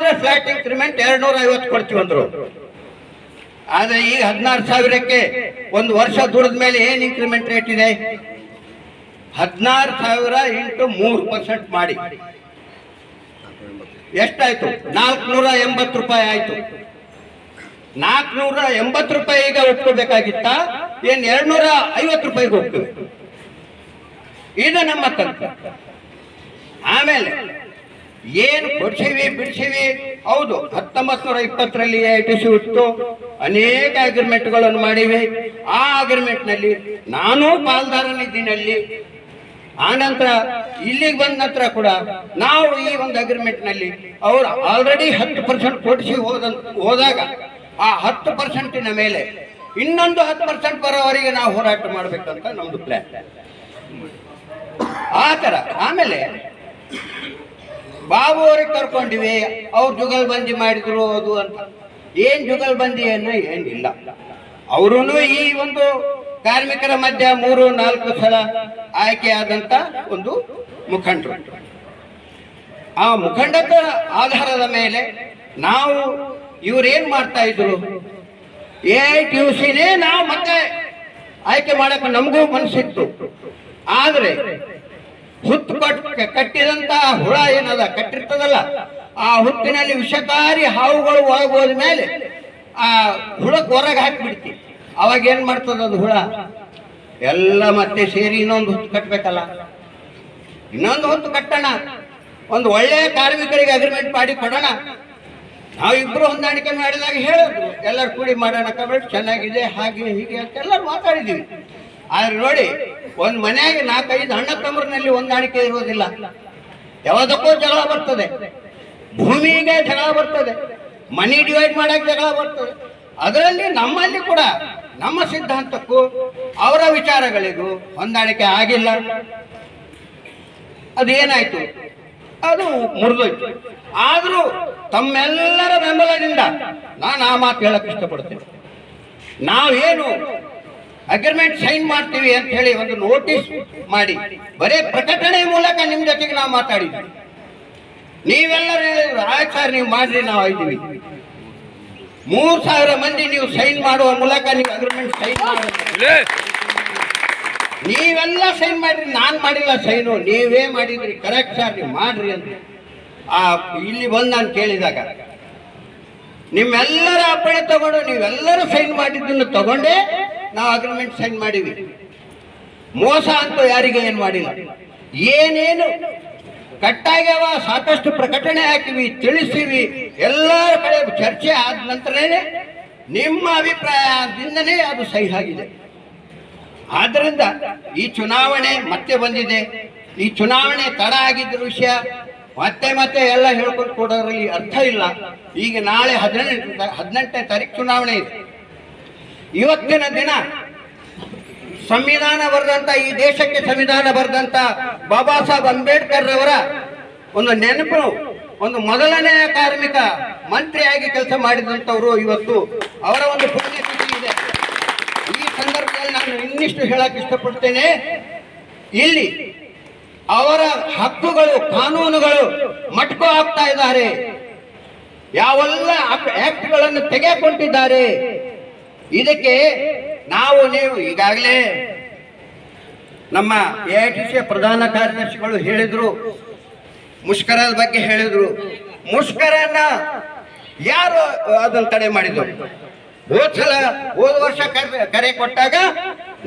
ಮಾತ್ರ flat increment 250 ಕೊಡ್ತೀವಿ ಅಂದ್ರು. ಆದ್ರೆ ಈಗ 16,000ಕ್ಕೆ ಒಂದು ವರ್ಷ ದುಡಿದ ಮೇಲೆ ಏನ್ ಇನ್ಕ್ರಿಮೆಂಟ್ ರೇಟ್ ಇದೆ? 16,000 ಇಂಟು 3% ಮಾಡಿ ಎಷ್ಟಾಯ್ತು? 480 ರೂಪಾಯಿ ಆಯ್ತು. 480 ರೂಪಾಯಿ ಈಗ ಒಪ್ಕೋಬೇಕಾಗಿತ್ತ? ಏನ್ 250 ರೂಪಾಯಿಗೆ ಹೋಗ್ತೇವೆ? ಇದು ನಮ್ಮ ತಂತ್ರ. ಆಮೇಲೆ ಏನು ಕೊಡ್ಸೀವಿ ಬಿಡಿಸೀವಿ, ಹೌದು 1920ರಲ್ಲಿ AITC ಇತ್ತು, ಅನೇಕ ಅಗ್ರಿಮೆಂಟ್ಗಳನ್ನು ಮಾಡಿವಿ. ಆ ಅಗ್ರಿಮೆಂಟ್ನಲ್ಲಿ ನಾನು ಪಾಲ್ದಾರನಿದ್ದೀನಲ್ಲಿ. ಆನಂತರ ಇಲ್ಲಿಗೆ ಬಂದ ನಂತರ ಕೂಡ ನಾವು ಈ ಒಂದು ಅಗ್ರಿಮೆಂಟ್ನಲ್ಲಿ ಅವ್ರು ಆಲ್ರೆಡಿ 10% ಕೊಡಿಸಿ ಹೋದಾಗ ಆ 10%ನ ಮೇಲೆ ಇನ್ನೊಂದು 10% ಬರೋವರೆಗೆ ನಾವು ಹೋರಾಟ ಮಾಡ್ಬೇಕಂತ ನಮ್ದು ಪ್ಲಾನ್. ಆ ಥರ ಆಮೇಲೆ ಬಾಬು ಅವ್ರಿಗೆ ಕರ್ಕೊಂಡಿವಿ, ಅವ್ರು ಜುಗಲ್ಬಂದಿ ಮಾಡಿದ್ರು ಅದು ಅಂತ. ಏನ್ ಜುಗಲ್ಬಂದಿಯನ್ನು ಏನಿಲ್ಲ. ಅವರು ಈ ಒಂದು ಕಾರ್ಮಿಕರ ಮಧ್ಯ 3-4 ಸಲ ಆಯ್ಕೆ ಆದಂತ ಒಂದು ಮುಖಂಡರು. ಆ ಮುಖಂಡದ ಆಧಾರದ ಮೇಲೆ ನಾವು ಇವ್ರೇನ್ ಮಾಡ್ತಾ ಇದ್ರು, AITUCನೇ ನಾವು ಮತ್ತೆ ಆಯ್ಕೆ ಮಾಡಕ್ಕೆ ನಮಗೂ ಮನಸ್ಸಿತ್ತು. ಆದ್ರೆ ಹುತ್ತು ಕಟ್ಟಿದಂತ ಹುಳ ಏನದ ಕಟ್ಟಿರ್ತದಲ್ಲ, ಆ ಹುತ್ತಿನಲ್ಲಿ ವಿಷಕಾರಿ ಹಾವುಗಳು ಒಳಗೋದ ಮೇಲೆ ಆ ಹುಳಕ್ಕೆ ಹೊರಗೆ ಹಾಕಿಬಿಡ್ತೀವಿ. ಅವಾಗ ಏನ್ ಮಾಡ್ತದ ಅದು ಹುಳ ಎಲ್ಲ ಮತ್ತೆ ಸೇರಿ ಇನ್ನೊಂದು ಹುತ್ತು ಕಟ್ಟಬೇಕಲ್ಲ. ಇನ್ನೊಂದು ಹೊತ್ತು ಕಟ್ಟೋಣ, ಒಂದು ಒಳ್ಳೆಯ ಕಾರ್ಮಿಕರಿಗೆ ಅಗ್ರಿಮೆಂಟ್ ಮಾಡಿ ಕೊಡೋಣ. ನಾವಿಬ್ರು ಹೊಂದಾಣಿಕೆ ಮಾಡಿದಾಗ ಹೇಳಿದ್ರು ಎಲ್ಲರೂ ಕೂಡಿ ಮಾಡೋಣ, ಕಮೆಂಟ್ ಚೆನ್ನಾಗಿದೆ ಹಾಗೆ ಹೀಗೆ ಅಂತ ಎಲ್ಲರೂ ಮಾತಾಡಿದೀವಿ. ಆದ್ರೆ ನೋಡಿ, ಒಂದ್ ಮನೆಯಾಗ 4-5 ಅಣ್ಣ ತಮ್ಮರಲ್ಲಿ ಹೊಂದಾಣಿಕೆ ಇರೋದಿಲ್ಲ. ಯಾವ್ದಕ್ಕೂ ಜಗಳ ಬರ್ತದೆ, ಭೂಮಿಗೆ ಜಗಳ ಬರ್ತದೆ, ಮನಿ ಡಿವೈಡ್ ಮಾಡಕ್ ಜಗಳ ಬರ್ತದೆ. ಅದರಲ್ಲಿ ನಮ್ಮಲ್ಲಿ ಕೂಡ ನಮ್ಮ ಸಿದ್ಧಾಂತಕ್ಕೂ ಅವರ ವಿಚಾರಗಳಿಗೂ ಹೊಂದಾಣಿಕೆ ಆಗಿಲ್ಲ. ಅದೇನಾಯ್ತು, ಅದು ಮುರಿದೋಯ್ತು. ಆದ್ರೂ ತಮ್ಮೆಲ್ಲರ ಬೆಂಬಲದಿಂದ ನಾನು ಆ ಮಾತು ಹೇಳಕ್ ಇಷ್ಟಪಡ್ತೇನೆ. ನಾವೇನು ಅಗ್ರಿಮೆಂಟ್ ಸೈನ್ ಮಾಡ್ತೀವಿ ಅಂತ ಹೇಳಿ ಒಂದು ನೋಟಿಸ್ ಮಾಡಿ ಬರೇ ಪ್ರಕಟಣೆ ಮೂಲಕ ನಿಮ್ ಜೊತೆಗೆ ನಾವು ಮಾತಾಡಿದ್ವಿ. ನೀವೆಲ್ಲರೂ ಹೇಳಿದ್ರು ಆಯ್ತು ಸರ್ ನೀವು ಮಾಡ್ರಿ, ನಾವು ಇದ್ದೀವಿ. 3,000 ಮಂದಿ ನೀವು ಸೈನ್ ಮಾಡುವ ಮೂಲಕ ನೀವು ಅಗ್ರಿಮೆಂಟ್ ಸೈನ್ ಮಾಡಿ, ನೀವೆಲ್ಲ ಸೈನ್ ಮಾಡ್ರಿ, ನಾನ್ ಮಾಡಿಲ್ಲ ಸೈನು, ನೀವೇ ಮಾಡಿದ್ರಿ, ಕರೆಕ್ಟ್ ಸರ್ ನೀವು ಮಾಡ್ರಿ ಅಂತ ಇಲ್ಲಿ ಬಂದು ನಾನು ಕೇಳಿದಾಗ ನಿಮ್ಮೆಲ್ಲರ ಅಪ್ಪಣೆ ತಗೊಂಡು ನೀವೆಲ್ಲರೂ ಸೈನ್ ಮಾಡಿದ್ದನ್ನು ತಗೊಂಡೇ ನಾವು ಅಗ್ರಿಮೆಂಟ್ ಸೈನ್ ಮಾಡಿವಿ. ಮೋಸ ಅಂತೂ ಯಾರಿಗೆ ಏನು ಮಾಡಿಲ್ಲ. ಏನೇನು ಕಟ್ಟಾಗ್ಯಾವ ಸಾಕಷ್ಟು ಪ್ರಕಟಣೆ ಹಾಕಿವಿ, ತಿಳಿಸಿವಿ, ಎಲ್ಲರ ಕಡೆ ಚರ್ಚೆ ಆದ ನಂತರನೇ ನಿಮ್ಮ ಅಭಿಪ್ರಾಯದಿಂದನೇ ಅದು ಸಹಿ ಆಗಿದೆ. ಆದ್ರಿಂದ ಈ ಚುನಾವಣೆ ಮತ್ತೆ ಬಂದಿದೆ. ಈ ಚುನಾವಣೆ ತಡ ಆಗಿದ್ದ ವಿಷಯ ಮತ್ತೆ ಮತ್ತೆ ಎಲ್ಲ ಹೇಳ್ಕೊಂಡು ಕೊಡೋದ್ರಲ್ಲಿ ಅರ್ಥ ಇಲ್ಲ. ಈಗ ನಾಳೆ 18ನೇ ತಾರೀಕು ಚುನಾವಣೆ ಇದೆ. ಇವತ್ತಿನ ದಿನ ಸಂವಿಧಾನ ಬರೆದಂತ, ಈ ದೇಶಕ್ಕೆ ಸಂವಿಧಾನ ಬರೆದಂತ ಬಾಬಾ ಸಾಹೇಬ್ ಅಂಬೇಡ್ಕರ್ ಅವರ ಒಂದು ನೆನಪು, ಒಂದು ಮೊದಲನೆಯ ಕಾರ್ಮಿಕ ಮಂತ್ರಿಯಾಗಿ ಕೆಲಸ ಮಾಡಿದಂಥವ್ರು ಇವತ್ತು ಅವರ ಒಂದು ಪುಣ್ಯತಿಥಿ ಇದೆ. ಈ ಸಂದರ್ಭದಲ್ಲಿ ನಾನು ಇನ್ನಿಷ್ಟು ಹೇಳಕ್ ಇಷ್ಟಪಡ್ತೇನೆ. ಇಲ್ಲಿ ಅವರ ಹಕ್ಕುಗಳು, ಕಾನೂನುಗಳು ಮಟ್ಕೋ ಆಗ್ತಾ ಇದ್ದಾರೆ. ಯಾವೆಲ್ಲ ಆಕ್ಟ್ಗಳನ್ನು ತೆಗೆದುಕೊಂಡಿದ್ದಾರೆ. ಇದಕ್ಕೆ ನಾವು ನೀವು ಈಗಾಗಲೇ ನಮ್ಮ AITC ಪ್ರಧಾನ ಕಾರ್ಯದರ್ಶಿಗಳು ಹೇಳಿದ್ರು, ಮುಷ್ಕರದ ಬಗ್ಗೆ ಹೇಳಿದ್ರು. ಮುಷ್ಕರನ್ನ ಯಾರು ಅದನ್ನು ತಡೆ ಮಾಡಿದ್ರು? ಹೋದ ವರ್ಷ ಕರೆ ಕೊಟ್ಟಾಗ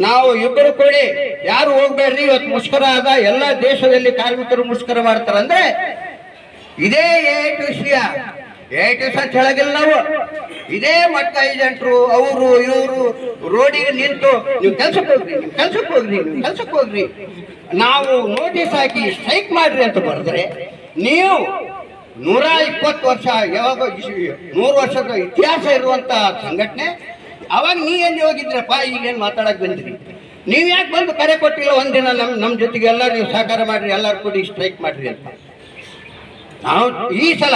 ನಾವು ಇಬ್ಬರು ಕೂಡಿ ಯಾರು ಹೋಗ್ಬೇಡ್ರಿ, ಇವತ್ತು ಮುಷ್ಕರ ಆದ, ಎಲ್ಲ ದೇಶದಲ್ಲಿ ಕಾರ್ಮಿಕರು ಮುಷ್ಕರ ಮಾಡ್ತಾರಂದ್ರೆ ಇದೇ AITC ಅಂತ ಹೇಳಗಿಲ್ಲ ನಾವು. ಇದೇ ಮಟ್ಟ ಏಜೆಂಟ್ರು ಅವರು ಇವರು ರೋಡಿಗೆ ನಿಂತು ನೀವು ಕೆಲ್ಸಕ್ಕೆ ಹೋಗ್ರಿ, ನೀವು ಕೆಲ್ಸಕ್ಕೆ ಹೋಗ್ರಿ, ನೀವು ಕೆಲ್ಸಕ್ಕೆ ಹೋಗ್ರಿ, ನಾವು ನೋಟಿಸ್ ಹಾಕಿ ಸ್ಟ್ರೈಕ್ ಮಾಡ್ರಿ ಅಂತ ಬರೆದ್ರೆ, ನೀವು 120 ವರ್ಷ, ಯಾವಾಗ 100 ವರ್ಷದ ಇತಿಹಾಸ ಇರುವಂತ ಸಂಘಟನೆ, ಅವಾಗ ನೀವೇನು ಹೋಗಿದ್ರಪ್ಪ, ಈಗೇನು ಮಾತಾಡಕ್ ಬಂದ್ರಿ? ನೀವು ಯಾಕೆ ಬಂದು ಕರೆ ಕೊಟ್ಟಿಲ್ಲ ಒಂದಿನ ನಮ್ಮ ಜೊತೆಗೆ ಎಲ್ಲ ನೀವು ಸಹಕಾರ ಮಾಡ್ರಿ, ಎಲ್ಲರೂ ಕೂಡಿ ಸ್ಟ್ರೈಕ್ ಮಾಡ್ರಿ ಅಂತ. ನಾವು ಈ ಸಲ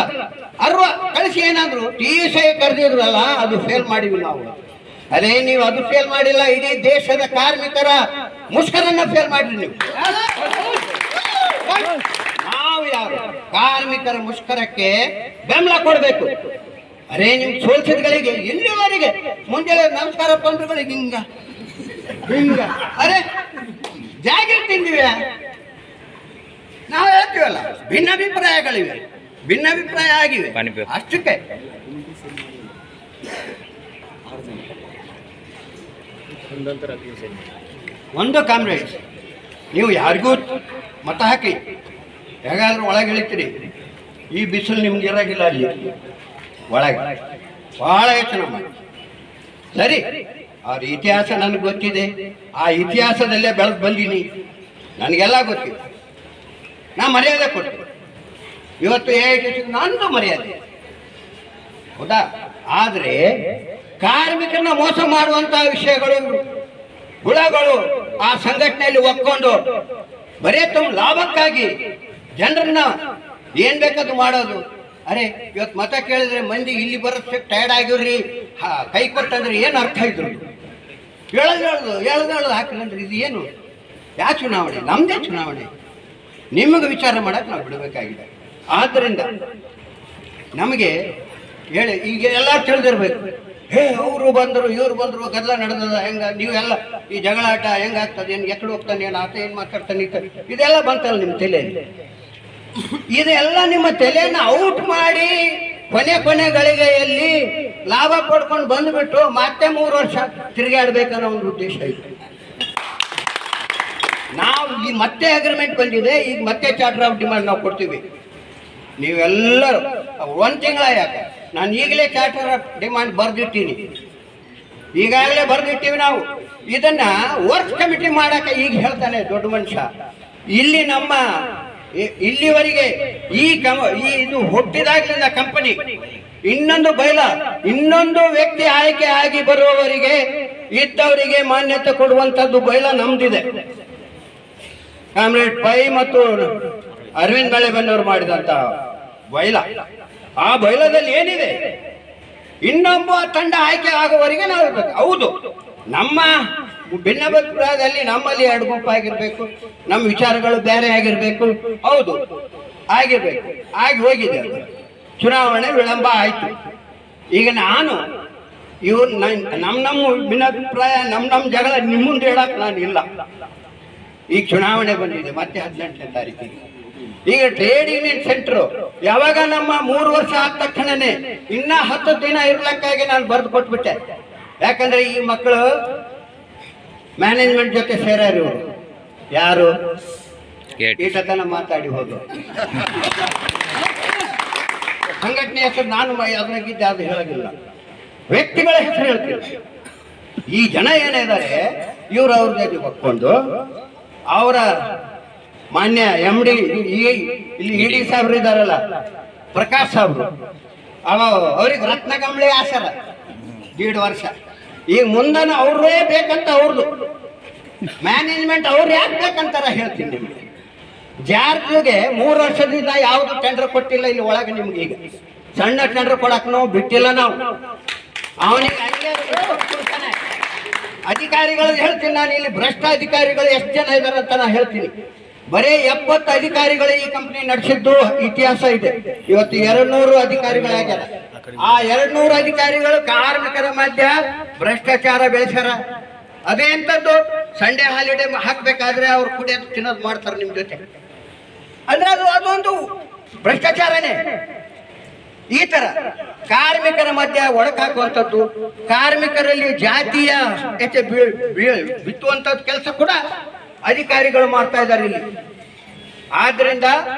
ಕಳಿಸಿ ಏನಾದ್ರು TSI ಕರೆದಿದ್ರಲ್ಲ, ಅದು ಫೇಲ್ ಮಾಡಿವಿ ನಾವು. ಅದೇ ನೀವು ಅದು ಫೇಲ್ ಮಾಡಿಲ್ಲ, ಇಡೀ ದೇಶದ ಕಾರ್ಮಿಕರ ಮುಷ್ಕರನ್ನ ಫೇಲ್ ಮಾಡ್ರಿ ನೀವು. ನಾವು ಯಾರು ಕಾರ್ಮಿಕರ ಮುಷ್ಕರಕ್ಕೆ ಬೆಂಬಲ ಕೊಡಬೇಕು. ಅರೇ ನಿಮ್ ಸೋಲ್ಸಿದ್ಗಳಿಗೆ ಇಲ್ಲಿವರೆಗೆ ಮುಂಜಾನೆ ನಮಸ್ಕಾರ ಪಂದ್ರಗಳಿಗೆ ಹಿಂಗ ಹಿಂಗ ಅರೆ ಜಾಗಿರ್ ತಿಂದಿವೆ. ನಾವು ಹೇಳ್ತೀವಲ್ಲ, ಭಿನ್ನಾಭಿಪ್ರಾಯಗಳಿವೆ, ಭಿನ್ನಾಭಿಪ್ರಾಯ ಆಗಿವೆ ಅಷ್ಟಕ್ಕೆ. ಒಂದು ಕಾಮ್ರೇಡ್, ನೀವು ಯಾರಿಗೂ ಮತ ಹಾಕಿ ಹೇಗಾದ್ರೂ ಒಳಗೆ ಇಳಿತೀರಿ, ಈ ಬಿಸಿಲು ನಿಮ್ಗೆ ಇರಾಗಿಲ್ಲ. ಅಲ್ಲಿ ಒಳಗೆ ಬಹಳ ಯೋಚನೆ ಮಾಡಿ. ಸರಿ, ಅವ್ರ ಇತಿಹಾಸ ನನಗೆ ಗೊತ್ತಿದೆ, ಆ ಇತಿಹಾಸದಲ್ಲೇ ಬೆಳೆದು ಬಂದೀನಿ, ನನಗೆಲ್ಲ ಗೊತ್ತಿದೆ. ನಾ ಮರ್ಯಾದೆ ಕೊಡ್ತೀನಿ. ಇವತ್ತು ನಂದು ಮರ್ಯಾದೆ, ಹೌದಾ? ಆದರೆ ಕಾರ್ಮಿಕರನ್ನ ಮೋಸ ಮಾಡುವಂತಹ ವಿಷಯಗಳು, ಹುಳಗಳು ಆ ಸಂಘಟನೆಯಲ್ಲಿ ಒಕ್ಕೊಂಡು ಬರೇ ತಮ್ಮ ಲಾಭಕ್ಕಾಗಿ ಜನರನ್ನ ಏನ್ ಬೇಕಾದ್ರು ಮಾಡೋದು. ಅರೆ ಇವತ್ತು ಮತ ಕೇಳಿದ್ರೆ ಮಂದಿ ಇಲ್ಲಿ ಬರೋಷ್ಟು ಟೈರ್ಡ್ ಆಗಿವ್ರಿ, ಕೈ ಕೊಟ್ಟಂದ್ರೆ ಏನು ಅರ್ಥ ಇದ್ರು? ಹೇಳೋದು ಹಾಕಿಲ್ಲಂದ್ರೆ ಇದು ಏನು? ಯಾವ ಚುನಾವಣೆ? ನಮ್ದೇ ಚುನಾವಣೆ. ನಿಮಗೆ ವಿಚಾರ ಮಾಡಕ್ಕೆ ನಾವು ಬಿಡಬೇಕಾಗಿದೆ. ಆದ್ದರಿಂದ ನಮಗೆ ಹೇಳಿ, ಈಗ ಎಲ್ಲ ತಿಳಿದಿರ್ಬೇಕು. ಅವರು ಬಂದರು, ಇವ್ರು ಬಂದರು, ಗದ್ದಲ ನಡೆದದ, ಹೆಂಗ ನೀವೆಲ್ಲ ಈ ಜಗಳಾಟ ಹೆಂಗಾಗ್ತದೆ, ಏನು ಎಕ್ಕಡೆ ಹೋಗ್ತಾನೆ, ಏನು ಆತ ಏನು ಮಾತಾಡ್ತಾನೆ, ಇದೆಲ್ಲ ಬಂತಲ್ಲ ನಿಮ್ಮ ತಲೆಯಲ್ಲಿ. ಇದೆಲ್ಲ ನಿಮ್ಮ ತಲೆಯನ್ನು ಔಟ್ ಮಾಡಿ ಕೊನೆ ಗಳಿಗೆಯಲ್ಲಿ ಲಾಭ ಪಡ್ಕೊಂಡು ಬಂದುಬಿಟ್ಟು ಮತ್ತೆ 3 ವರ್ಷ ತಿರುಗಾಡ್ಬೇಕನ್ನೋ ಒಂದು ಉದ್ದೇಶ ಇತ್ತು. ನಾವು ಈ ಮತ್ತೆ ಅಗ್ರಿಮೆಂಟ್ ಬಂದಿದೆ, ಈಗ ಮತ್ತೆ ಚಾರ್ಟರ್ ಆಫ್ ಡಿಮಾಂಡ್ ನಾವು ಕೊಡ್ತೀವಿ. ನೀವೆಲ್ಲರೂ 1 ತಿಂಗಳ ಯಾಕೆ, ನಾನು ಈಗಲೇ ಚಾರ್ಟರ್ ಆಫ್ ಡಿಮಾಂಡ್ ಬರೆದಿಟ್ಟಿನಿ, ಈಗಾಗಲೇ ಬರೆದಿಟ್ಟಿವಿ. ನಾವು ಇದನ್ನ ವರ್ಕ್ ಕಮಿಟಿ ಮಾಡಕ್ಕೆ ಈಗ ಹೇಳ್ತಾನೆ ದೊಡ್ಡ ಮನುಷ್ಯ. ಇಲ್ಲಿ ನಮ್ಮ ಇಲ್ಲಿವರೆಗೆ ಇದು ಹುಟ್ಟಿದಾಗಲಿಂದ ಕಂಪನಿ ಇನ್ನೊಂದು ವ್ಯಕ್ತಿ ಆಯ್ಕೆ ಆಗಿ ಬರುವವರಿಗೆ ಇದ್ದವರಿಗೆ ಮಾನ್ಯತೆ ಕೊಡುವಂತದ್ದು ಬೈಲ ನಮ್ದಿದೆ. ಕಾಮ್ರೇಡ್ ಪೈ ಮತ್ತು ಅರವಿಂದ್ ಬೆಳೆಬೆನ್ನವರು ಮಾಡಿದಂತ ಬೈಲ, ಆ ಬೈಲದಲ್ಲಿ ಏನಿದೆ, ಇನ್ನೊಬ್ಬ ತಂಡ ಆಯ್ಕೆ ಆಗುವವರೆಗೆ ನಾವು ಇರ್ಬೇಕು. ಹೌದು, ನಮ್ಮ ಭಿನ್ನಾಭಿಪ್ರಾಯದಲ್ಲಿ ನಮ್ಮಲ್ಲಿ 2 ಗುಂಪಾಗಿರ್ಬೇಕು, ನಮ್ಮ ವಿಚಾರಗಳು ಬೇರೆ ಆಗಿರ್ಬೇಕು. ಹೌದು, ಆಗಿರ್ಬೇಕು, ಆಗಿ ಹೋಗಿದೆ. ಚುನಾವಣೆ ವಿಳಂಬ ಆಯ್ತು. ಈಗ ನಾನು ನಮ್ಮ ಭಿನ್ನಾಭಿಪ್ರಾಯ, ನಮ್ಮ ಜಗಳ ನಿಮ್ಮ ಮುಂದೆ ಹೇಳಕ್ ನಾನು ಇಲ್ಲ. ಈಗ ಚುನಾವಣೆ ಬಂದಿದೆ ಮತ್ತೆ 18ನೇ ತಾರೀಕಿಗೆ. ಈಗ ಟ್ರೇಡ್ ಯೂನಿಯನ್ ಸೆಂಟರ್ ಯಾವಾಗ ನಮ್ಮ 3 ವರ್ಷ ಆದ ತಕ್ಷಣನೇ ಇನ್ನ 10 ದಿನ ಇರ್ಲಕ್ಕಾಗಿ ನಾನು ಬರೆದು ಕೊಟ್ಬಿಟ್ಟೆ. ಯಾಕಂದ್ರೆ ಈ ಮಕ್ಕಳು ಮ್ಯಾನೇಜ್ಮೆಂಟ್ ಜೊತೆ ಸೇರಾರು. ಯಾರು ಈಟತನ ಮಾತಾಡಿ ಹೋದ್ರು. ಸಂಘಟನೆ ಹೆಸರು ನಾನು ಅದ್ರಾಗಿದ್ದೆ, ಅದು ಹೇಳೋದಿಲ್ಲ, ವ್ಯಕ್ತಿಗಳ ಹೆಸರು ಹೇಳ್ತೀನಿ. ಈ ಜನ ಏನಿದ್ದಾರೆ ಇವ್ರು ಅವ್ರ ಜೊತೆ ಒಪ್ಕೊಂಡು ಅವರ ಮಾನ್ಯ MD ಇಲ್ಲಿ ED ಸಾಹೇಬ್ರು ಇದ್ದಾರಲ್ಲ, ಪ್ರಕಾಶ್ ಸಾಹೇಬ್ರು, ಅವ್ರಿಗೆ ರತ್ನಗಂಬಳಿ ಆಸರ 1.5 ವರ್ಷ. ಈಗ ಮುಂದನ ಅವ್ರೇ ಬೇಕಂತ ಅವ್ರದ್ದು ಮ್ಯಾನೇಜ್ಮೆಂಟ್ ಅವ್ರು ಯಾಕೆ ಬೇಕಂತಾರ ಹೇಳ್ತೀನಿ ನಿಮ್ಗೆ. ಜಾರ್ಜಿಗೆ 3 ವರ್ಷದಿಂದ ಯಾವ್ದು ಟೆಂಡರ್ ಕೊಟ್ಟಿಲ್ಲ ಇಲ್ಲಿ ಒಳಗೆ. ನಿಮ್ಗೆ ಈಗ ಸಣ್ಣ ಟೆಂಡರ್ ಕೊಡಕ್ ನಾವು ಬಿಟ್ಟಿಲ್ಲ. ನಾವು ಅವನಿಗೆ ಅಧಿಕಾರಿಗಳು ಹೇಳ್ತೀನಿ ನಾನು, ಇಲ್ಲಿ ಭ್ರಷ್ಟ ಅಧಿಕಾರಿಗಳು ಎಷ್ಟು ಜನ ಇದಾರೆ ಅಂತ ನಾ ಹೇಳ್ತೀನಿ. ಬರೀ 70 ಅಧಿಕಾರಿಗಳು ಈ ಕಂಪನಿ ನಡೆಸಿದ್ದು ಇತಿಹಾಸ ಇದೆ. ಇವತ್ತು 200 ಅಧಿಕಾರಿಗಳಾಗ್ಯಾರ. ಆ 200 ಅಧಿಕಾರಿಗಳು ಕಾರ್ಮಿಕರ ಮಧ್ಯ ಭ್ರಷ್ಟಾಚಾರ ಬೆಳೆಸ್ಯಾರ. ಅದೇ ಎಂತದ್ದು, ಸಂಡೇ ಹಾಲಿಡೇ ಹಾಕ್ಬೇಕಾದ್ರೆ ಅವ್ರು ಕುಡಿಯೋದು ತಿನ್ನೋದು ಮಾಡ್ತಾರೆ ನಿಮ್ ಜೊತೆ. ಅಂದ್ರೆ ಅದೊಂದು ಭ್ರಷ್ಟಾಚಾರನೇ. ಈ ತರ ಕಾರ್ಮಿಕರ ಮಧ್ಯ ಒಡಕಾಕುವಂಥದ್ದು, ಕಾರ್ಮಿಕರಲ್ಲಿ ಜಾತಿಯ ಬಿತ್ತುವಂಥದ್ದು ಕೆಲಸ ಕೂಡ ಅಧಿಕಾರಿಗಳು ಮಾಡ್ತಾ ಇದ್ದಾರೆ ಇಲ್ಲಿ. ಆದ್ರಿಂದ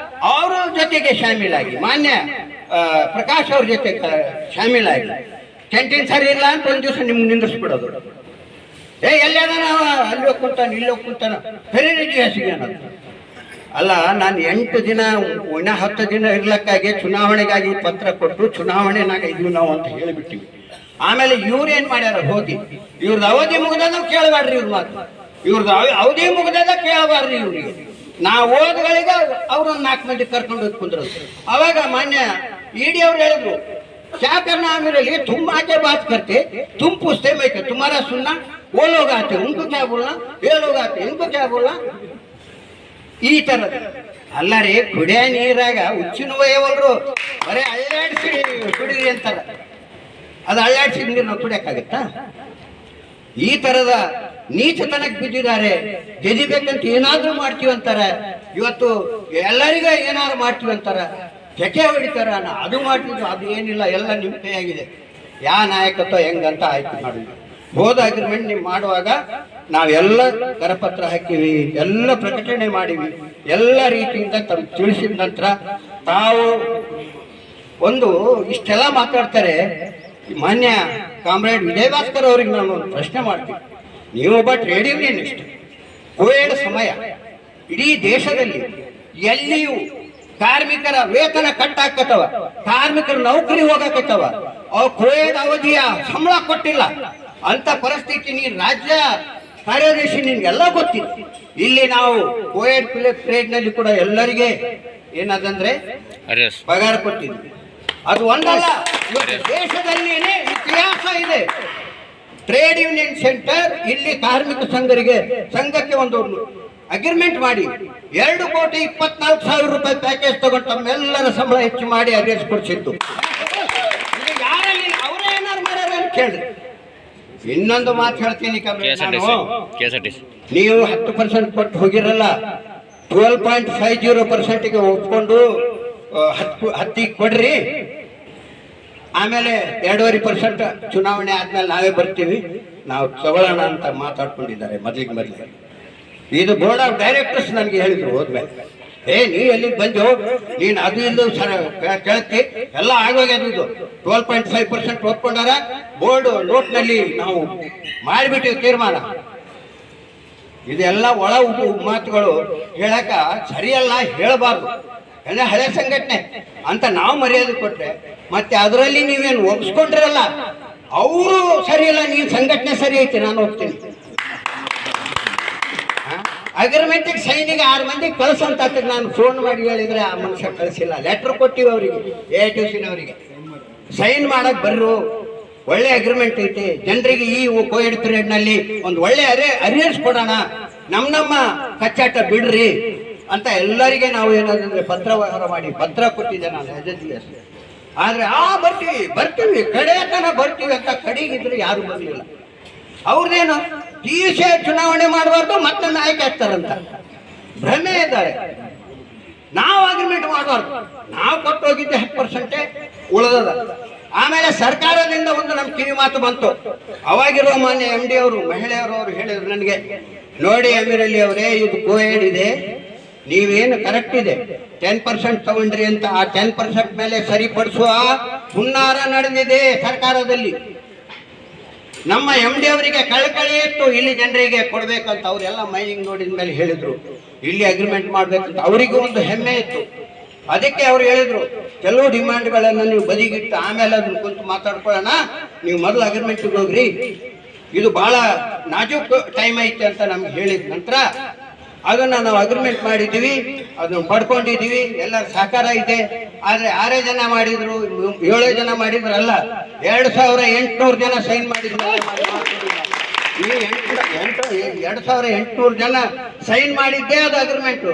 ಅವರ ಜೊತೆಗೆ ಶಾಮೀಲಾಗಿ, ಮಾನ್ಯ ಪ್ರಕಾಶ್ ಅವ್ರ ಜೊತೆ ಶಾಮೀಲಾಗಿ, ಕ್ಯಾಂಟೀನ್ ಸರಿ ಇಲ್ಲ ಅಂತ ಒಂದು ದಿವಸ ನಿಮ್ಗೆ ನಿಂದಿಸ್ಬಿಡೋದು. ಎಲ್ಲಾನ ಅಲ್ಲಿ ಹೋಗ್ಕೊಂತಾನ ಇಲ್ಲಿ ಹೋಗ್ಕೊಂತಾನ ಖರೀದಿ ಹೆಸಿಗೆ ಅನ್ನೋದು ಅಲ್ಲ. ನಾನು 8 ದಿನ 10 ದಿನ ಇರ್ಲಕ್ಕಾಗಿ ಚುನಾವಣೆಗಾಗಿ ಪತ್ರ ಕೊಟ್ಟು ಚುನಾವಣೆನಾಗ ಇದೀವಿ ನಾವು ಅಂತ ಹೇಳಿಬಿಟ್ಟಿವಿ. ಆಮೇಲೆ ಇವ್ರು ಏನ್ ಮಾಡ್ಯಾರ, ಹೋಗಿ ಇವ್ರದ್ದು ಅವಧಿ ಮುಗ್ದದ ಕೇಳಬಾರ್ರಿ, ಇವ್ರ ಮಾತು ಇವ್ರದ್ದು ಅವಧಿ ಮುಗ್ದದ ಕೇಳಬಾರ್ರಿ ಇವ್ರಿಗೆ. ನಾವು ಓದ್ಗಳಿಗೆ ಅವ್ರೊಂದು 4 ಮಂದಿ ಕರ್ಕೊಂಡು ಹೋಗಿ ಕುಂದ್ರದು. ಅವಾಗ ಮಾನ್ಯ ED ಅವ್ರು ಹೇಳಿದ್ರು, क्या करना है मेरे लिए, तुम आके बात करते, तुम पूछते मैं क्या, तुम्हारा सुनना, वो लोग आते उनको क्या बोलना, ये लोग आते इनको क्या बोलना. ಈ ತರ ಅಲ್ಲ ರೀ, ಕುಡಿಯ ನೀರಾಗ ಹುಚ್ಚಿನ ಒಯ್ಯವಲ್ರು, ಬರೀ ಅಳ್ಳಾಡಿಸಿ ಕುಡೀರಿ ಅಂತಾರ. ಅದು ಅಳ್ಳಾಡಿಸಿದ ನೀರು ನಾವು ಕುಡಿಯಕ್ಕಾಗತ್ತಾ? ಈ ತರದ ನೀಚತನಕ್ಕೆ ಬಿದ್ದಿದ್ದಾರೆ. ಗೆದಿಬೇಕಂತ ಏನಾದ್ರೂ ಮಾಡ್ತೀವಿ ಅಂತಾರ. ಇವತ್ತು ಎಲ್ಲರಿಗೂ ಏನಾದ್ರು ಮಾಡ್ತೀವಿ ಅಂತಾರ, ಕೆಕೆ ಹೊಡಿತಾರ. ಅದು ಮಾಡ್ತಿದ್ರು, ಅದು ಏನಿಲ್ಲ, ಎಲ್ಲ ನಿಮ್ಮ ಕೈಯಾಗಿದೆ. ಯಾವ ನಾಯಕತ್ವ ಹೆಂಗಂತ ಆಯ್ಕೆ ಮಾಡಿದ್ವಿ. ಹೋದ ಅಗ್ರಿಮೆಂಟ್ ನೀವು ಮಾಡುವಾಗ ನಾವೆಲ್ಲ ಕರಪತ್ರ ಹಾಕಿವಿ, ಎಲ್ಲ ಪ್ರಕಟಣೆ ಮಾಡಿವಿ, ಎಲ್ಲ ರೀತಿಯಿಂದ ತಿಳಿಸಿದ ನಂತರ ತಾವು ಒಂದು ಇಷ್ಟೆಲ್ಲ ಮಾತಾಡ್ತಾರೆ. ಮಾನ್ಯ ಕಾಮ್ರೇಡ್ ವಿಜಯ ಭಾಸ್ಕರ್ ಅವ್ರಿಗೆ ನಾನು ಒಂದು ಪ್ರಶ್ನೆ ಮಾಡ್ತೀನಿ. ನೀವೊಬ್ಬ ಟ್ರೇಡ್ ಯೂನಿಯನಿಸ್ಟ್, ಕೋವಿಡ್ ಸಮಯ ಇಡೀ ದೇಶದಲ್ಲಿ ಎಲ್ಲಿಯೂ ಕಾರ್ಮಿಕರ ವೇತನ ಕಟ್ಟಾಕತ್ತವ, ಕಾರ್ಮಿಕರ ನೌಕರಿ ಹೋಗಾಕತ್ತವ, ಅವ್ ಕೋವಿಡ್ ಅವಧಿಯ ಸಂಬಳ ಕೊಟ್ಟಿಲ್ಲ ಅಂತ ಪರಿಸ್ಥಿತಿ. ನೀ ರಾಜ್ಯ ಕಾರ್ಯದರ್ಶಿ, ನಿನ್ಗೆಲ್ಲ ಗೊತ್ತಿದೆ. ಇಲ್ಲಿ ನಾವು ಕೋವಿಡ್ ಪೀರಿಯಡ್ ನಲ್ಲಿ ಕೂಡ ಎಲ್ಲರಿಗೆ ಏನದಂದ್ರೆ ಪಗಾರ ಕೊಟ್ಟಿದ್ವಿ. ಅದು ಒಂದಲ್ಲ, ದೇಶದಲ್ಲಿನೇ ಇತಿಹಾಸ ಇದೆ. ಟ್ರೇಡ್ ಯೂನಿಯನ್ ಸೆಂಟರ್ ಇಲ್ಲಿ ಕಾರ್ಮಿಕ ಸಂಘಕ್ಕೆ ಒಂದು ಅಗ್ರಿಮೆಂಟ್ ಮಾಡಿ 2,24,00,000 ರೂಪಾಯಿ ಪ್ಯಾಕೇಜ್ ತಗೊಂಡು ತಮ್ಮೆಲ್ಲರ ಸಂಬಳ ಹೆಚ್ಚು ಮಾಡಿ ಅರಿಯರ್ಸ್ ಕೊಡಿಸಿತ್ತು. ಯಾರಲ್ಲಿ ಅವರೇ ಏನಾರು ಮಾಡ್ಯಾರ ಅಂತ ಕೇಳಿ. ಇನ್ನೊಂದು ಮಾತು ಹೇಳ್ತೀನಿ, ನೀವು 10% ಕೊಟ್ಟು ಹೋಗಿರಲ್ಲ, 12.50% ಒಪ್ಕೊಂಡು 10 ಕೊಡ್ರಿ. ಆಮೇಲೆ 2.5% ಚುನಾವಣೆ ಆದ್ಮೇಲೆ ನಾವೇ ಬರ್ತೀವಿ, ನಾವು ತಗೊಳ್ಳೋಣ ಅಂತ ಮಾತಾಡ್ಕೊಂಡಿದ್ದಾರೆ. ಮೊದಲಿಗೆ ಇದು ಬೋರ್ಡ್ ಆಫ್ ಡೈರೆಕ್ಟರ್ಸ್ ನನಗೆ ಹೇಳಿದ್ರು ಹೋದ್ಮೇಲೆ, ನೀ ಎಲ್ಲಿಗೆ ಬಂದು ನೀನು ಅದು ಇದು ಕೇಳ್ತಿ, ಎಲ್ಲ ಆಗೋಗ್ಯದು. 12.5% ಒಪ್ಕೊಂಡಾರ. ಬೋರ್ಡ್ ನೋಟ್ನಲ್ಲಿ ನಾವು ಮಾಡಿಬಿಟ್ಟಿವಿ ತೀರ್ಮಾನ. ಇದೆಲ್ಲ ಒಳ ಮಾತುಗಳು ಹೇಳಕ ಸರಿಯಲ್ಲ, ಹೇಳಬಾರ್ದು. ಹಳೆ ಸಂಘಟನೆ ಅಂತ ನಾವು ಮರ್ಯಾದೆ ಕೊಟ್ರೆ, ಮತ್ತೆ ಅದರಲ್ಲಿ ನೀವೇನು ಒಪ್ಸ್ಕೊಂಡ್ರಲ್ಲ, ಅವರು ಸರಿಯಲ್ಲ, ನೀನು ಸಂಘಟನೆ ಸರಿ ಐತಿ, ನಾನು ಹೋಗ್ತೀನಿ. ಅಗ್ರಿಮೆಂಟಿಗೆ ಸೈನಿಗೆ 6 ಮಂದಿ ಕಳ್ಸಂತ ನಾನು ಫೋನ್ ಮಾಡಿ ಹೇಳಿದ್ರೆ ಆ ಮನುಷ್ಯ ಕಳಿಸಿಲ್ಲ. ಲೆಟರ್ ಕೊಟ್ಟಿವಿ ಅವರಿಗೆ, AITC-ನವರಿಗೆ, ಸೈನ್ ಮಾಡಕ್ ಬರ್ರು, ಒಳ್ಳೆ ಅಗ್ರಿಮೆಂಟ್ ಐತಿ, ಜನರಿಗೆ ಈ ಕೋವಿಡ್ ಪೀರಿಯಡ್ ನಲ್ಲಿ ಒಂದು ಒಳ್ಳೆ ಅರಿಯರ್ಸ್ ಕೊಡೋಣ, ನಮ್ಮ ಕಚ್ಚಾಟ ಬಿಡ್ರಿ ಅಂತ ಎಲ್ಲರಿಗೆ ನಾವು ಏನಾದ್ರೆ ಪತ್ರ ವ್ಯವಹಾರ ಮಾಡಿ ಪತ್ರ ಕೊಟ್ಟಿದ್ದೆ ನಾನು SSGS. ಆದ್ರೆ ಬರ್ತೀವಿ ಕಡೆತನ ಬರ್ತೀವಿ ಅಂತ ಕಡೆಗಿದ್ರೆ ಯಾರು ಬರಲಿಲ್ಲ. ಅವ್ರದೇನು TC ಚುನಾವಣೆ ಮಾಡಬಾರ್ದು, ಮತ್ತೆ ನಾಯಕ ಆಗ್ತಾರಂತ ಭ್ರಮೆ ಇದ್ದಾರೆ. ನಾವು ಅಗ್ರಿಮೆಂಟ್ ಮಾಡಬಾರ್ದು, ನಾವು ಕೊಟ್ಟು ಹೋಗಿದ್ದೆ 10% ಉಳಿದದ. ಆಮೇಲೆ ಸರ್ಕಾರದಿಂದ ಒಂದು ನಮ್ಮ ಕಿವಿ ಮಾತು ಬಂತು. ಅವಾಗಿರೋ ಮಾನ್ಯ MD ಅವರು, ಮಹಿಳೆಯವರು ಹೇಳಿದ್ರು ನನಗೆ, ನೋಡಿ ಅಮೀರಲ್ಲಿ ಅವರೇ, ಇದು ಕೋವಿಡ್ ಇದೆ, ನೀವೇನು ಕರೆಕ್ಟ್ ಇದೆ 10% ತಗೊಂಡ್ರಿ ಅಂತ, ಆ 10% ಮೇಲೆ ಸರಿಪಡಿಸುವ ಹುನ್ನಾರ ನಡೆದಿದೆ ಸರ್ಕಾರದಲ್ಲಿ. ನಮ್ಮ MD ಅವರಿಗೆ ಕಳಕಳಿ ಇತ್ತು, ಇಲ್ಲಿ ಜನರಿಗೆ ಕೊಡ್ಬೇಕಂತ. ಅವರೆಲ್ಲ ಮೈನಿಂಗ್ ನೋಡಿದ ಮೇಲೆ ಹೇಳಿದ್ರು ಇಲ್ಲಿ ಅಗ್ರಿಮೆಂಟ್ ಮಾಡ್ಬೇಕಂತ. ಅವರಿಗೂ ಒಂದು ಹೆಮ್ಮೆ ಇತ್ತು. ಅದಕ್ಕೆ ಅವ್ರು ಹೇಳಿದ್ರು, ಕೆಲವು ಡಿಮಾಂಡ್ಗಳನ್ನು ನೀವು ಬದಿಗಿಟ್ಟು ಆಮೇಲೆ ಅದನ್ನ ಕುಂತು ಮಾತಾಡ್ಕೊಳ್ಳೋಣ, ನೀವು ಮೊದಲು ಅಗ್ರಿಮೆಂಟ್ಗೆ ಹೋಗ್ರಿ, ಇದು ಬಹಳ ನಾಜೂಕ್ ಟೈಮ್ ಐತೆ ಅಂತ ನಮ್ಗೆ ಹೇಳಿದ ನಂತರ ಅದನ್ನ ನಾವು ಅಗ್ರಿಮೆಂಟ್ ಮಾಡಿದ್ದೀವಿ, ಅದನ್ನ ಪಡ್ಕೊಂಡಿದ್ದೀವಿ, ಎಲ್ಲರ ಸಹಕಾರ ಇದೆ. ಆದ್ರೆ 6 ಜನ ಮಾಡಿದ್ರು, 7 ಜನ ಮಾಡಿದ್ರಲ್ಲ, 2,800 ಜನ ಸೈನ್ ಮಾಡಿದ್ರು. 2,800 ಜನ ಸೈನ್ ಮಾಡಿದ್ದೇ ಅದು ಅಗ್ರಿಮೆಂಟ್.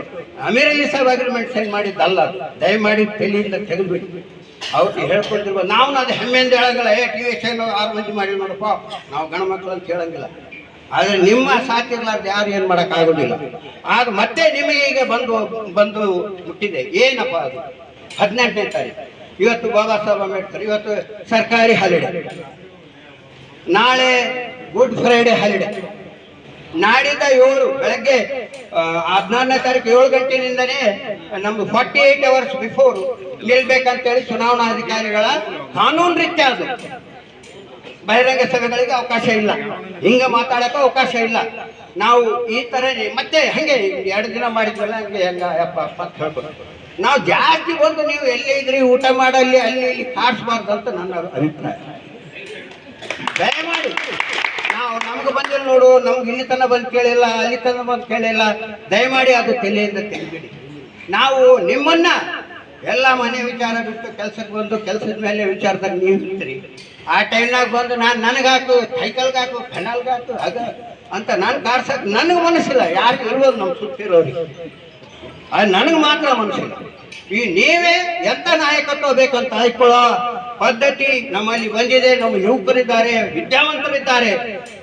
ಅಮೀರಲ್ಲಿ ಸಾಹೇಬ್ ಅಗ್ರಿಮೆಂಟ್ ಸೈನ್ ಮಾಡಿದ್ದಲ್ಲ. ದಯಮಾಡಿ ತಲೆಯಿಂದ ತೆಗೆದ್ಬಿಟ್ಟು ಅವ್ರಿಗೆ ಹೇಳ್ಕೊಳ್ತಿರ್ಬೋದು. ನಾವು ಅದು ಹೆಮ್ಮೆಯಿಂದ ಹೇಳಂಗಿಲ್ಲ, TVS 6 ಮಂದಿ ಮಾಡಿ ನೋಡಪ್ಪ, ನಾವು ಗಣ ಮಕ್ಕಳು ಅಂತ ಹೇಳಂಗಿಲ್ಲ. ಆದ್ರೆ ನಿಮ್ಮ ಸಾಥಿರ್ಲಾರ್ದು ಯಾರು ಏನ್ ಮಾಡಕ್ ಆಗೋದಿಲ್ಲ. ಆಗ ಮತ್ತೆ ನಿಮಗೆ ಈಗ ಬಂದು ಮುಟ್ಟಿದೆ. ಏನಪ್ಪ ಅದು 18ನೇ ತಾರೀಕು, ಇವತ್ತು ಬಾಬಾ ಸಾಹೇಬ್ ಅಂಬೇಡ್ಕರ್, ಇವತ್ತು ಸರ್ಕಾರಿ ಹಾಲಿಡೇ, ನಾಳೆ ಗುಡ್ ಫ್ರೈಡೆ ಹಾಲಿಡೇ, ನಾಡಿದ್ದ 7 ಬೆಳಗ್ಗೆ 14ನೇ ತಾರೀಕು 7 ಗಂಟೆಯಿಂದನೇ ನಮ್ದು 48 ಅವರ್ಸ್ ಬಿಫೋರ್ ನಿಲ್ಬೇಕಂತೇಳಿ ಚುನಾವಣಾಧಿಕಾರಿಗಳ ಕಾನೂನು ರೀತ್ಯ ಅದು. ಬಹಿರಂಗ ಸಭೆಗಳಿಗೆ ಅವಕಾಶ ಇಲ್ಲ, ಹಿಂಗ ಮಾತಾಡಕ್ಕೆ ಅವಕಾಶ ಇಲ್ಲ. ನಾವು ಈ ತರ ಮತ್ತೆ ಹಂಗೆ 2 ದಿನ ಮಾಡಿದ್ವಲ್ಲ, ಹಂಗೆ ಹೆಂಗ ಅಂತ ಹೇಳ್ಬೋದು. ನಾವು ಜಾಸ್ತಿ ಬಂದು ನೀವು ಎಲ್ಲಿ ಇದ್ರಿ ಊಟ ಮಾಡಲ್ಲಿ ಅಲ್ಲಿ ಇಲ್ಲಿ ಕಾಡಿಸ್ಬಾರ್ದು ಅಂತ ನನ್ನ ಅಭಿಪ್ರಾಯ. ದಯಮಾಡಿ ನಾವು ನಮ್ಗೆ ಬಂದಿಲ್ಲ ನೋಡು, ನಮ್ಗೆ ಇಲ್ಲಿ ತನಕ ಬಂದು ಕೇಳಿಲ್ಲ, ಅಲ್ಲಿ ತನಕ ಬಂದು ಕೇಳಿಲ್ಲ, ದಯಮಾಡಿ ಅದು ತಲೆಯಿಂದ ತೆಗೆದ್ಬಿಡಿ. ನಾವು ನಿಮ್ಮನ್ನ ಎಲ್ಲ ಮನೆ ವಿಚಾರ ಬಿಟ್ಟು ಕೆಲ್ಸಕ್ಕೆ ಬಂದು ಕೆಲಸದ ಮೇಲೆ ವಿಚಾರದಾಗ ನೀವು ಇರ್ತೀರಿ. ಆ ಟೈಮ್ನಾಗ ಬಂದು ನನಗಾಕು, ಸೈಕಲ್ಗಾಕು, ಕಣಲ್ಗಾಕು ಆಗ ಅಂತ ನಾನು ಕಾಡ್ಸಕ್ಕೆ ನನಗೆ ಮನಸ್ಸಿಲ್ಲ. ಯಾರು ಇರ್ಬೋದು ನಮ್ಮ ಸುತ್ತಿರೋರಿಗೆ. ನನಗೆ ಮಾತ್ರ ಮನಸ್ಸಿಲ್ಲ. ಈ ನೀವೇ ಎಂತ ನಾಯಕತ್ವ ಬೇಕಂತ ಆಯ್ಕೊಳ್ಳೋ ಪದ್ಧತಿ ನಮ್ಮಲ್ಲಿ ಬಂದಿದೆ. ನಮ್ಮ ಯುವಕರಿದ್ದಾರೆ, ವಿದ್ಯಾವಂತರಿದ್ದಾರೆ.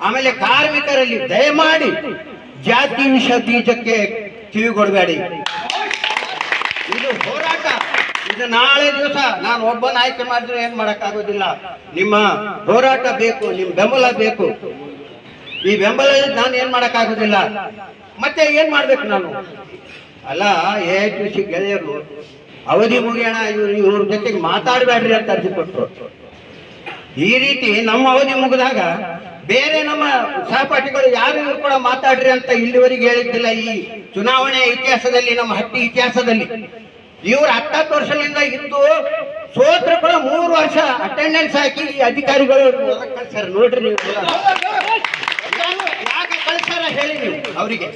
ಆಮೇಲೆ ಕಾರ್ಮಿಕರಲ್ಲಿ ದಯಮಾಡಿ ಜಾತಿ ವಿಷ ಬೀಜಕ್ಕೆ ಕಿವಿಗೊಡಬೇಡಿ. ಇದು ಹೋರಾಟ. ಇದು ನಾಳೆ ದಿವಸ ನಾನು ಒಬ್ಬನ ಆಯ್ಕೆ ಮಾಡಿದ್ರೆ ಏನ್ ಮಾಡಕ್ಕಾಗೋದಿಲ್ಲ. ನಿಮ್ಮ ಹೋರಾಟ ಬೇಕು, ನಿಮ್ ಬೆಂಬಲ ಬೇಕು. ಈ ಬೆಂಬಲ ನಾನು ಏನ್ ಮಾಡಕ್ಕಾಗೋದಿಲ್ಲ. ಮತ್ತೆ ಏನ್ ಮಾಡ್ಬೇಕು ನಾನು? ಅಲ್ಲ, AITC ಗೆಳೆಯರು ಅವಧಿ ಮುಗಿಯೋಣ, ಇವ್ರ ಜೊತೆಗೆ ಮಾತಾಡಬೇಡ್ರಿ ಅಂತ ಅರ್ಜಿ ಕೊಟ್ಟರು. ಈ ರೀತಿ ನಮ್ಮ ಅವಧಿ ಮುಗಿದಾಗ ಬೇರೆ ನಮ್ಮ ಸಹಪಾಠಿಗಳು ಯಾರು ಕೂಡ ಮಾತಾಡ್ರಿ ಅಂತ ಇಲ್ಲಿವರೆಗೆ ಹೇಳಿದ್ದಿಲ್ಲ. ಈ ಚುನಾವಣೆ ಇತಿಹಾಸದಲ್ಲಿ, ನಮ್ಮ ಹಟ್ಟಿ ಇತಿಹಾಸದಲ್ಲಿ ಇವ್ರು 10 ವರ್ಷದಿಂದ ಇದ್ದು ಸೋತ್ರ ಕೂಡ 3 ವರ್ಷ ಅಟೆಂಡೆನ್ಸ್ ಹಾಕಿ ಈ ಅಧಿಕಾರಿಗಳು ಕಳ್ಸಾರ. ನೋಡ್ರಿ ನೀವು ಯಾಕೆ ಕಳ್ಸಾರ ಹೇಳಿ ನೀವು ಅವರಿಗೆ?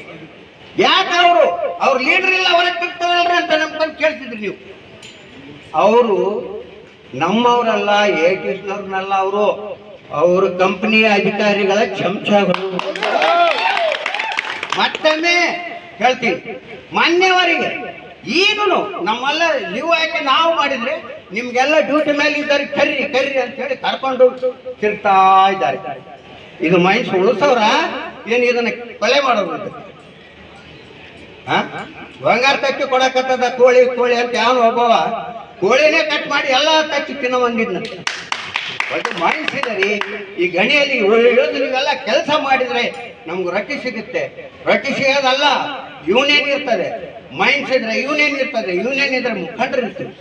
ಯಾಕೆ ಅವ್ರ ಲೀಡರ್ ಇಲ್ಲ ಹೊರಗೆ ಬಿಡ್ತಾರಲ್ರಿ ಅಂತ ನಮ್ಗೆ ಕೇಳ್ತಿದ್ರಿ ನೀವು. ಅವರು ನಮ್ಮವರಲ್ಲ, AITC-ನವ್ರನ್ನಲ್ಲ, ಅವರು ಕಂಪನಿಯ ಅಧಿಕಾರಿಗಳ ಚಮಚಗಳು. ಮತ್ತೊಮ್ಮೆ ಹೇಳ್ತೀವಿ, ಮಾನ್ಯವರಿಗೆ ಈಗನು ನಮ್ಮೆಲ್ಲ ನೀವು ಯಾಕೆ ನಾವು ಮಾಡಿದ್ರೆ ನಿಮ್ಗೆಲ್ಲ ಡ್ಯೂಟಿ ಮೇಲೆ ಇದ್ದಾರೆ, ಕರ್ರಿ ಕರ್ರಿ ಅಂತ ಹೇಳಿ ಕರ್ಕೊಂಡು ತಿರ್ತಾ ಇದ್ದಾರೆ. ಇದು ಮೈನ್ಸ್ ಉಳಿಸೋರ ಏನು ಇದನ್ನ ಕೊಲೆ ಮಾಡೋದು? ಬಂಗಾರ ತಚ್ಚಿ ಕೊಡಕತ್ತದ ಕೋಳಿ ಕೋಳಿ ಅಂತ ಯಾವ ಒಬ್ಬವ ಕೋಳಿನೇ ಕಟ್ ಮಾಡಿ ಎಲ್ಲ ತಚ್ಚಿ ತಿನ್ನೋ ಬಂದಿದ್ನ. ಅದು ಮೈನ್ಸ್ ಇದೆ ರೀ. ಈ ಗಣಿಯಲ್ಲಿ ನೀವೆಲ್ಲ ಕೆಲಸ ಮಾಡಿದ್ರೆ ನಮ್ಗೆ ರೊಟ್ಟಿ ಸಿಗುತ್ತೆ. ರೊಟ್ಟಿ ಸಿಗೋದಲ್ಲ, ಯೂನಿಯನ್ ಇರ್ತದೆ. ಮೈನ್ಸ್ ಇದ್ರೆ ಯೂನಿಯನ್ ಇರ್ತದೆ. ಯೂನಿಯನ್ ಇದ್ರೆ ಮುಖಂಡರು ಇರ್ತದೆ.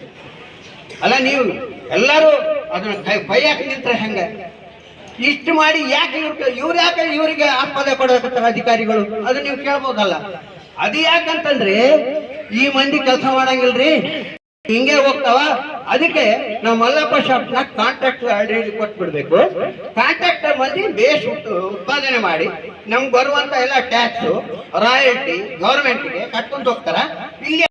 ಅಲ್ಲ, ನೀವು ಎಲ್ಲರೂ ಅದನ್ನ ಕೈ ಹಾಕಿ ನಿಂತ್ರೆ ಹೆಂಗೆ? ಇಷ್ಟು ಮಾಡಿ ಯಾಕೆ ಇವ್ರು ಯಾಕೆ ಇವರಿಗೆ ಆಸ್ಪದ ಕೊಡಕತ್ತಾರ ಅಧಿಕಾರಿಗಳು? ಅದು ನೀವು ಕೇಳ್ಬೋದಲ್ಲ. ಅದು ಯಾಕಂತಂದ್ರೆ ಈ ಮಂದಿ ಕೆಲಸ ಮಾಡಂಗಿಲ್ರಿ, ಹಿಂಗೆ ಹೋಗ್ತಾವ. ಅದಕ್ಕೆ ನಾವು ಮಲ್ಲಪ್ಪ ಶಾಪ್ನ ಕಾಂಟ್ರಾಕ್ಟ್ ಆಲ್ರೆಡಿ ಕೊಟ್ಬಿಡ್ಬೇಕು. ಕಾಂಟ್ರಾಕ್ಟರ್ ಮಂದಿ ಬೇಸ್ ಉತ್ಪಾದನೆ ಮಾಡಿ ನಮ್ಗೆ ಬರುವಂತ ಎಲ್ಲ ಟ್ಯಾಕ್ಸ್ ರಾಯಲ್ಟಿ ಗೌರ್ಮೆಂಟ್ಗೆ ಕಟ್ಕೊಂಡು ಹೋಗ್ತಾರ. ಇಲ್ಲಿ